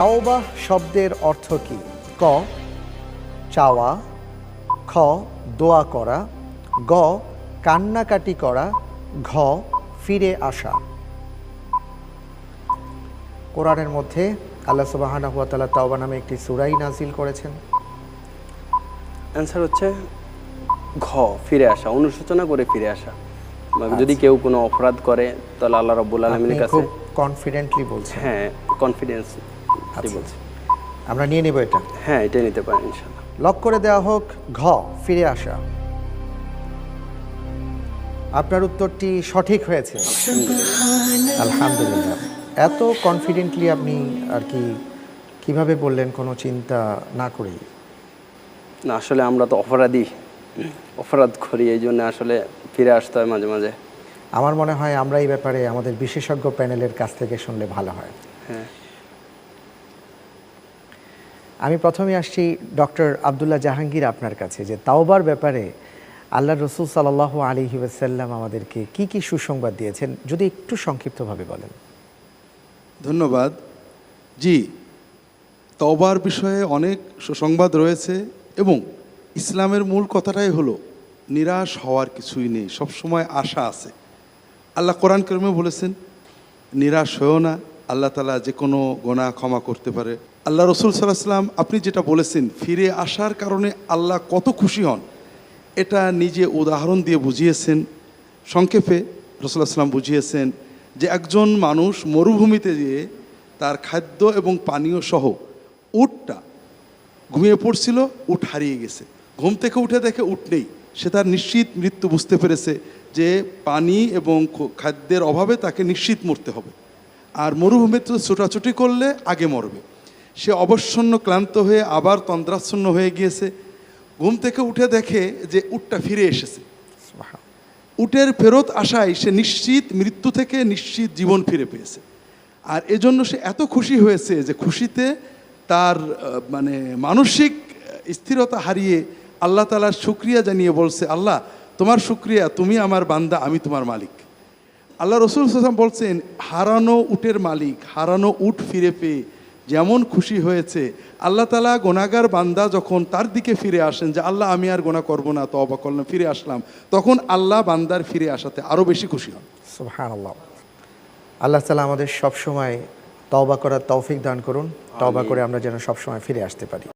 তাওবা শব্দের অর্থ কি? ক চাওয়া, খ দোয়া করা, গ কান্নাকাটি করা, ঘ ফিরে আসা। কোরআনের মধ্যে আল্লাহ সুবহানাহু ওয়া তাআলা তাওবা নামে একটি সূরাই নাজিল করেছেন। অ্যান্সার হচ্ছে ঘ ফিরে আসা, অনুশোচনা করে ফিরে আসা। যদি কেউ কোনো অপরাধ করে তাহলে আল্লাহ রাব্বুল আলামিনের কাছে খুব কনফিডেন্টলি বলছেন। হ্যাঁ, কনফিডেন্স বলছি। আমরা নিয়ে নেব এটা। হ্যাঁ, এটা নিতে পারেন ইনশাআল্লাহ। লক করে দেওয়া হোক ঘ ফিরে আসা। আপনার উত্তরটি সঠিক হয়েছে, আলহামদুলিল্লাহ। এত কনফিডেন্টলি আপনি আর কি কিভাবে বললেন কোনো চিন্তা না করেই? না, আসলে আমরা তো অপরাধ করি, এই জন্য আসলে ফিরে আসতে হয় মাঝে মাঝে। আমার মনে হয় আমরা এই ব্যাপারে আমাদের বিশেষজ্ঞ প্যানেলের কাছ থেকে শুনলে ভালো হয়। হ্যাঁ, আমি প্রথমে আসছি ডক্টর আব্দুল্লাহ জাহাঙ্গীর আপনার কাছে, যে তাওবার ব্যাপারে আল্লাহ রসুল সাল্লাল্লাহু আলাইহি ওয়াসাল্লাম আমাদেরকে কি কি সুসংবাদ দিয়েছেন, যদি একটু সংক্ষিপ্তভাবে বলেন। ধন্যবাদ। জি, তওবার বিষয়ে অনেক সুসংবাদ রয়েছে এবং ইসলামের মূল কথাটাই হলো নিরাশ হওয়ার কিছুই নেই, সবসময় আশা আছে। আল্লাহ কোরআন কারিমে বলেছেন নিরাশ হয়েও না, আল্লাহ তাআলা যে কোনো গুনাহ ক্ষমা করতে পারে। আল্লাহ রসুল সাল্লাল্লাহু আলাইহি ওয়াসাল্লাম আপনি যেটা বলেছেন ফিরে আসার কারণে আল্লাহ কত খুশি হন, এটা নিজে উদাহরণ দিয়ে বুঝিয়েছেন। সংক্ষেপে রাসূলুল্লাহ সাল্লাল্লাহু আলাইহি ওয়াসাল্লাম বুঝিয়েছেন যে একজন মানুষ মরুভূমিতে গিয়ে তার খাদ্য এবং পানীয় সহ উটটা ঘুমিয়ে পড়ছিল, উট হারিয়ে গেছে। ঘুম থেকে উঠে দেখে উট নেই, সে তার নিশ্চিত মৃত্যু বুঝতে পেরেছে যে পানি এবং খাদ্যের অভাবে তাকে নিশ্চিত মরতে হবে, আর মরুভূমিতে ছোটাছুটি করলে আগে মরবে। সে অবসন্ন ক্লান্ত হয়ে আবার তন্দ্রাচ্ছন্ন হয়ে গিয়েছে। ঘুম থেকে উঠে দেখে যে উটটা ফিরে এসেছে। উটের ফেরত আসায় সে নিশ্চিত মৃত্যু থেকে নিশ্চিত জীবন ফিরে পেয়েছে, আর এজন্য সে এত খুশি হয়েছে যে খুশিতে তার মানসিক স্থিরতা হারিয়ে আল্লাহ তাআলার শুকরিয়া জানিয়ে বলছে, আল্লাহ তোমার শুকরিয়া, তুমি আমার বান্দা, আমি তোমার মালিক। আল্লাহ রসুল সাল্লাল্লাহু আলাইহি ওয়াসাল্লাম বলছেন হারানো উটের মালিক হারানো উট ফিরে পেয়ে যেমন খুশি হয়েছে, আল্লাহ তাআলা গুনাহগার বান্দা যখন তার দিকে ফিরে আসেন যে আল্লাহ আমি আর গুনাহ করব না, তওবা করলাম, ফিরে আসলাম, তখন আল্লাহ বান্দার ফিরে আসাতে আরও বেশি খুশি হন। সুবহানাল্লাহ। আল্লাহ তাআলা আমাদের সবসময় তওবা করার তৌফিক দান করুন, তওবা করে আমরা যেন সবসময় ফিরে আসতে পারি।